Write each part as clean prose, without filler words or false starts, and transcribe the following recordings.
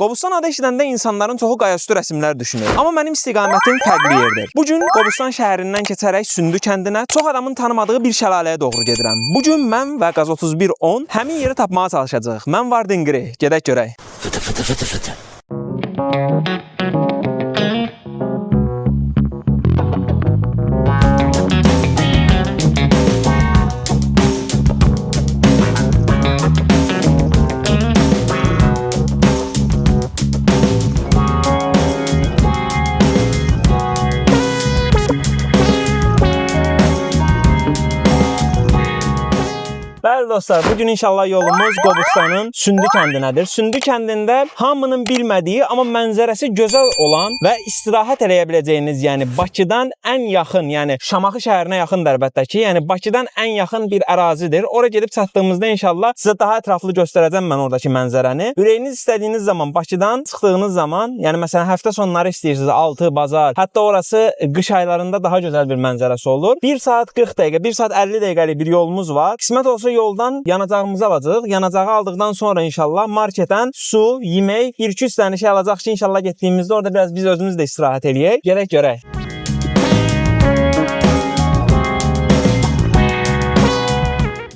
Qobustan adı eşidəndə insanların çoxu qayaüstü rəsmlər düşünür. Amma mənim istiqamətim fərqli yerdir. Bu gün Qobustan şəhərindən keçərək Sündü kəndinə, çox adamın tanımadığı bir şəlaləyə doğru gedirəm. Bu gün mən və Qaz 3110 həmin yeri tapmağa çalışacağıq. Mən Vardingri, gedək görək. Fıtı fıtı fıtı fıtı. Bəli dostlar, bugün inşallah yolumuz Qobustanın Sündü kəndinədir. Sündü kəndində hamının bilmədiyi, amma mənzərəsi gözəl olan və istirahət eləyə biləcəyiniz, yəni Bakıdan ən yaxın, yəni Şamaxı şəhərinə yaxındır əlbəttə ki, yəni Bakıdan ən yaxın bir ərazidir. Ora gedib çatdığımızda inşallah sizə daha ətraflı göstərəcəm mən oradakı mənzərəni. Ürəyiniz istədiyiniz zaman, Bakıdan çıxdığınız zaman, yəni məsələn həftə sonları istəyirsiniz, 6 bazar, hətta orası qış aylarında daha gözəl bir mənzərəsi olur. 1 saat 40 dəqiqə, 1 saat 50 dəqiqəlik bir yolumuz var. Qismət olsa yoldan yanacağımızı alacağıq. Yanacağı aldıqdan sonra inşallah marketdən su, yemək, 1-2 dənə şey alacaq ki, inşallah getdiyimizdə orada biraz biz özümüz də istirahət eləyək. Gedək görək.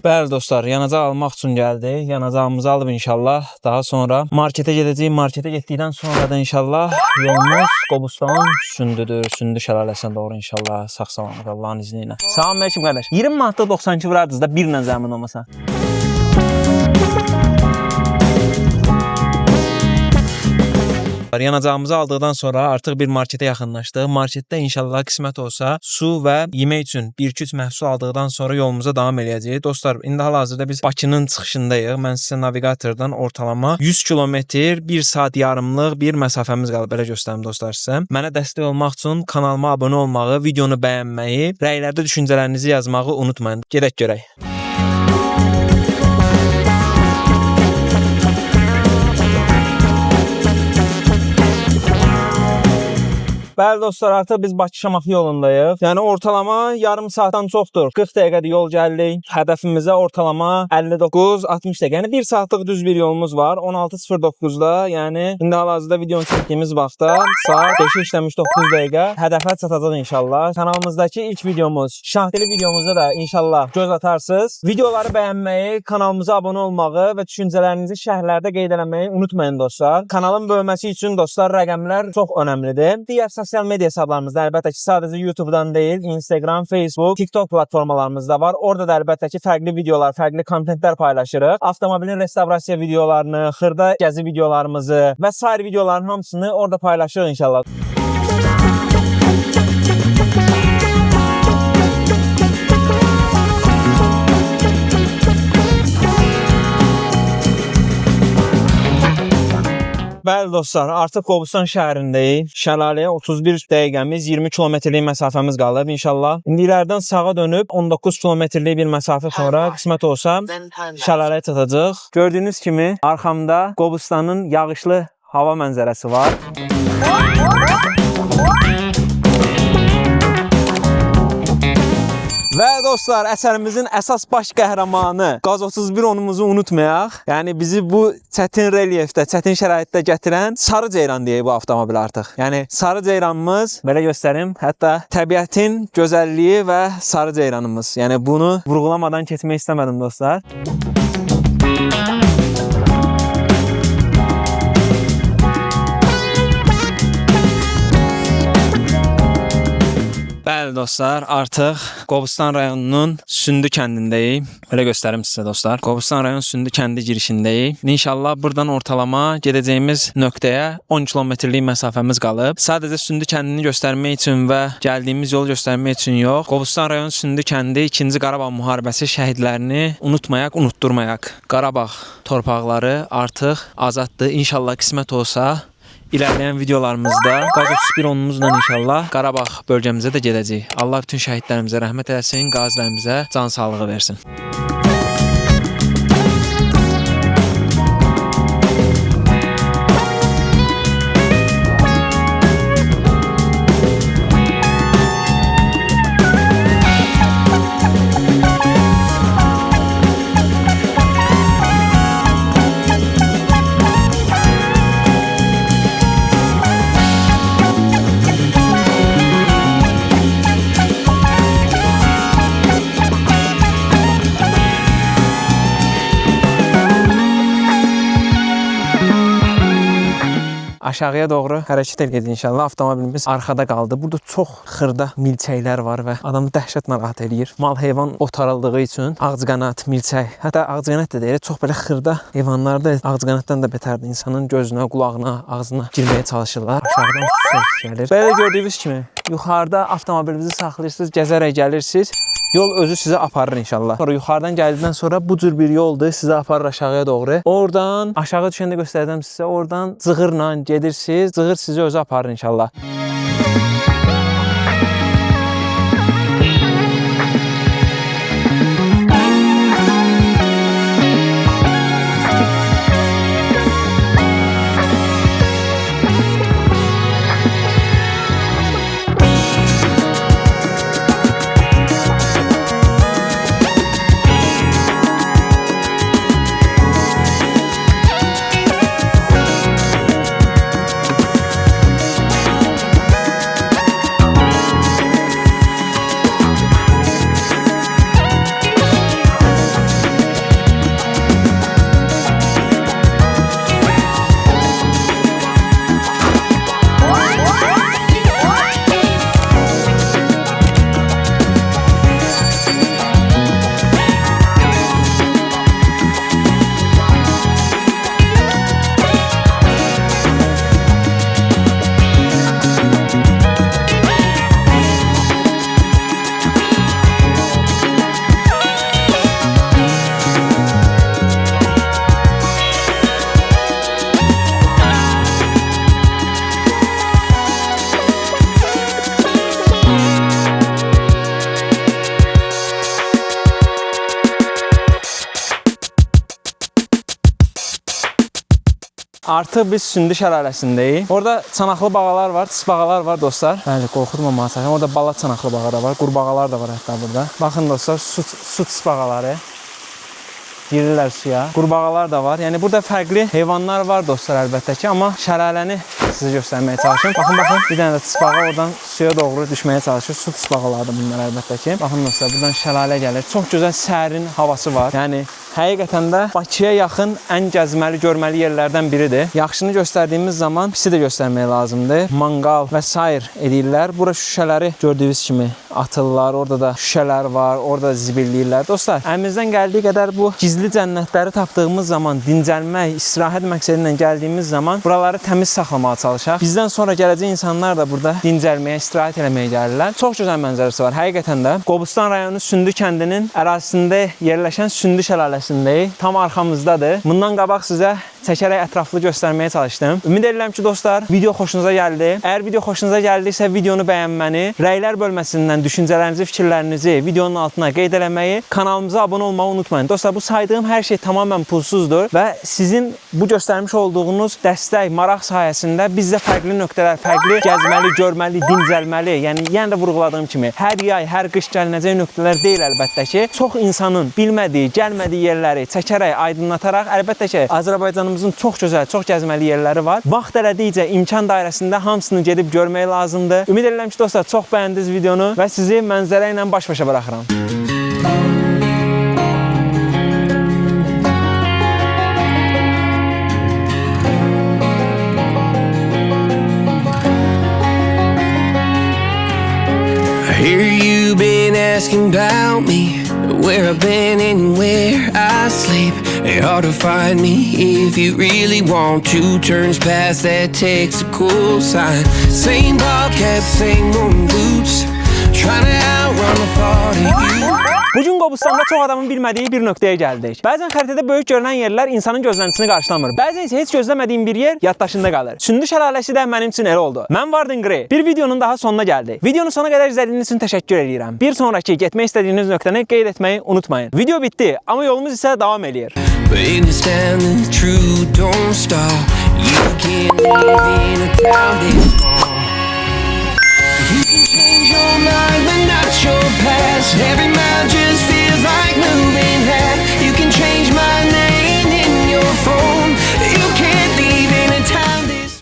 Bəli dostlar, yanacaq almaq üçün gəldik. Yanacağımızı alıb inşallah daha sonra marketə gedəcəyik. Marketə getdikdən sonra da inşallah yolumuz Qobustan Sündüdür. Sündü şəlaləsinə doğru inşallah sağ-salamat Allahın izni ilə. Salam əleykum qardaş. 20 manatlıq 92 vurardınız da birlə zəmin olmasa. Yanacağımızı aldıqdan sonra artıq bir marketə yaxınlaşdıq. Marketdə inşallah qismət olsa su və yemək üçün 1-2 məhsul aldıqdan sonra yolumuza davam eləyəcəyik. Dostlar, indi hal-hazırda biz Bakının çıxışındayıq. Mən sizə navigatordan ortalama 100 kilometr, 1 saat yarımlıq bir məsafəmiz qalıb. Belə göstərim dostlar sizə. Mənə dəstək olmaq üçün kanalıma abunə olmağı, videonu bəyənməyi, rəylərdə düşüncələrinizi yazmağı unutmayın. Gedək görək. Bəli dostlar, artıq biz Bakı-Şamaxı yolundayıq. Yəni ortalama yarım saatdan çoxdur. 40 dəqiqədir yol gəldik. Hədəfimizə ortalama 59-60 dəqiqə. Yəni 1 saatlıq düz bir yolumuz var. 16:09-da, yəni indi hal-hazırda videonu çəkdiyimiz vaxtda saat 5-i işləmiş 9 dəqiqə. Hədəfə çatacaq inşallah. Kanalımızdakı ilk videomuz, şahdeli videomuza da inşallah göz atarsınız. Videoları bəyənməyi, kanalımıza abunə olmağı və düşüncələrinizi şərhlərdə qeyd etməyi unutmayın dostlar. Kanalın böyüməsi üçün dostlar rəqəmlər çox önəmlidir. Digər sosial media hesablarımızda əlbəttə ki, sadəcə YouTube-dan deyil, Instagram, Facebook, TikTok platformalarımızda var. Orada da əlbəttə ki, fərqli videolar, fərqli kontentlər paylaşırıq. Avtomobilin restavrasiya videolarını, xırda gəzi videolarımızı və sair videoların hamısını orada paylaşırıq inşallah. Bəli dostlar, artıq Qobustan şəhərindəyik. Şəlaləyə 31 dəqiqəmiz, 20 kilometrlik məsafəmiz qalıb inşallah. İndi ilərdən sağa dönüb 19 kilometrlik bir məsafə sonra qismət olsa şəlaləyə çatacaq. Gördüyünüz kimi arxamda Qobustanın yağışlı hava mənzərəsi var. Və dostlar, əsərimizin əsas baş qəhrəmanı Qaz 3110-umuzu unutmayaq. Yəni bizi bu çətin relyefdə, çətin şəraitdə gətirən Sarı Ceyran deyək bu avtomobil artıq. Yəni Sarı Ceyranımız, belə göstərim, hətta təbiətin gözəlliyi və Sarı Ceyranımız. Yəni bunu vurğulamadan keçmək istəmədim dostlar. Bəli dostlar, artıq Qobustan rayonunun Sündü kəndindəyik. Belə göstərim sizə dostlar. Qobustan rayon Sündü kəndi girişindəyik. İnşallah buradan ortalama gedəcəyimiz nöqtəyə 10 kilometrlik məsafəmiz qalıb. Sadəcə Sündü kəndini göstərmək üçün və gəldiyimiz yolu göstərmək üçün yox. Qobustan rayon Sündü kəndi 2-ci Qarabağ müharibəsi şəhidlərini unutmayaq, unutturmayaq. Qarabağ torpaqları artıq azaddır. İnşallah qismət olsa İlərləyən videolarımızda Qaz 3110-umuzla inşallah Qarabağ bölgəmizə də gedəcəyik. Allah bütün şəhidlərimizə rəhmət eləsin, qazilərimizə can sağlığı versin. aşağıya doğru hərəkət edəcəyik inşallah. Avtomobilimiz arxada qaldı. Burada çox xırda milçəklər var və adamı dəhşət narahat eləyir. Mal heyvan otarıldığı üçün ağcaqanad, milçək, hətta ağcaqanad da deyil, çox belə xırda heyvanlar da ağcaqanaddan da betərdir. İnsanın gözünə, qulağına, ağzına girməyə çalışırlar. Aşağıdan su gəlir. Belə gördüyünüz kimi yuxarıda avtomobilinizi saxlayırsınız, gəzərək gəlirsiniz. Yol özü sizə aparır inşallah. Sonra yuxarıdan gəldikdən sonra bu cür bir yoldur, sizə aparır aşağıya doğru. Oradan aşağı düşəndə göstərəcəm sizə. Oradan cığırla gedirsiniz. Cığır sizi özü aparır inşallah. Artıq biz Sündü şəlaləsindəyik. Orada çanaqlı bağalar var, tısbağalar var dostlar. Bəli, qorxutmamağa çalışıram. Orada bala çanaqlı bağa da var, qurbağalar da var hətta burada. Baxın dostlar, su tısbağaları. Girirlər suya. Qurbağalar da var. Yəni burada fərqli heyvanlar var dostlar əlbəttə ki, amma şəlaləni sizə göstərməyə çalışıram. Baxın, bir dənə də tısbağa oradan suya doğru düşməyə çalışır. Su tısbağalardır bunlar əlbəttə ki. Baxın dostlar, buradan şəlalə gəlir. Çox gözəl sərin havası var. Yəni həqiqətən də Bakıya yaxın ən gəzməli, görməli yerlərdən biridir. Yaxşını göstərdiyimiz zaman pisi də göstərmək lazımdır. Manqal və sair edirlər. Bura şüşələri gördüyünüz kimi atırlar. Orada da şüşələr var, orada da zibilləyirlər. Dostlar, əlimizdən gəldiyi qədər bu gizli cənnətləri tapdığımız zaman, dincəlmək, istirahət məqsədi ilə gəldiyimiz zaman buraları təmiz saxlamağa çalışaq. Bizdən sonra gələcək insanlar da burada dincəlməyə, istirahət eləməyə gəlirlər. Çox gözəl mənzərəsi var. Həqiqətən də Qobustan rayonu Sündü kəndinin ərazisində yerləşən Sündü şəlaləsindəyik. Tam arxamızdadır. Bundan qabaq sizə çəkərək ətraflı göstərməyə çalışdım. Ümid edirəm ki, dostlar, video xoşunuza gəldi. Əgər video xoşunuza gəldiysə, videonu bəyənməni, rəylər bölməsindən düşüncələrinizi, fikirlərinizi videonun altına qeyd eləməyi, kanalımıza abunə olmağı unutmayın. Dostlar, bu saydığım hər şey tamamilə pulsuzdur və sizin bu göstərmiş olduğunuz dəstək, maraq sayəsində bizdə fərqli nöqtələr, fərqli gəzməli, görməli, dincəlməli, yəni yenə də vurğuladığım kimi, hər yay, hər qış gəlinəcək nöqtələr deyil əlbəttə ki, çox insanın bilmədiyi, gəlmədiyi yerləri çəkərək, aydınlataraq, əlbəttə ki, Azərbaycanımızın çox gözəl, çox gəzməli yerləri var. Vaxt elədikcə imkan dairəsində hamısını gedib görmək lazımdır. Ümid edirəm ki, dostlar, çox bəyəndiniz videonu və sizi mənzərə ilə baş-başa buraxıram. I hear you been asking about me, where I've been and where I sleep. It's hard to find me if you really want to. Turns past that takes a cool sign. Same bobcat, same moon boots, trying to outrun the thought of you. Bugün Qobustanda çox adamın bilmədiyi bir nöqtəyə gəldik. Bəzən xəritədə böyük görünən yerlər insanın gözləntisini qarşılamır. Bəzən isə heç gözləmədiyin bir yer yaddaşında qalır. Sündü şəlaləsi də mənim üçün elə oldu. Mən Vardın Grey. Bir videonun daha sonuna gəldik. Videonu sona qədər izlədiyiniz üçün təşəkkür edirəm. Bir sonraki getmək istədiyiniz nöqtəni qeyd etməyi unutmayın. Video bitdi, amma yolumuz isə davam eləyir. You can change your mind, but not your past. Every man just feels like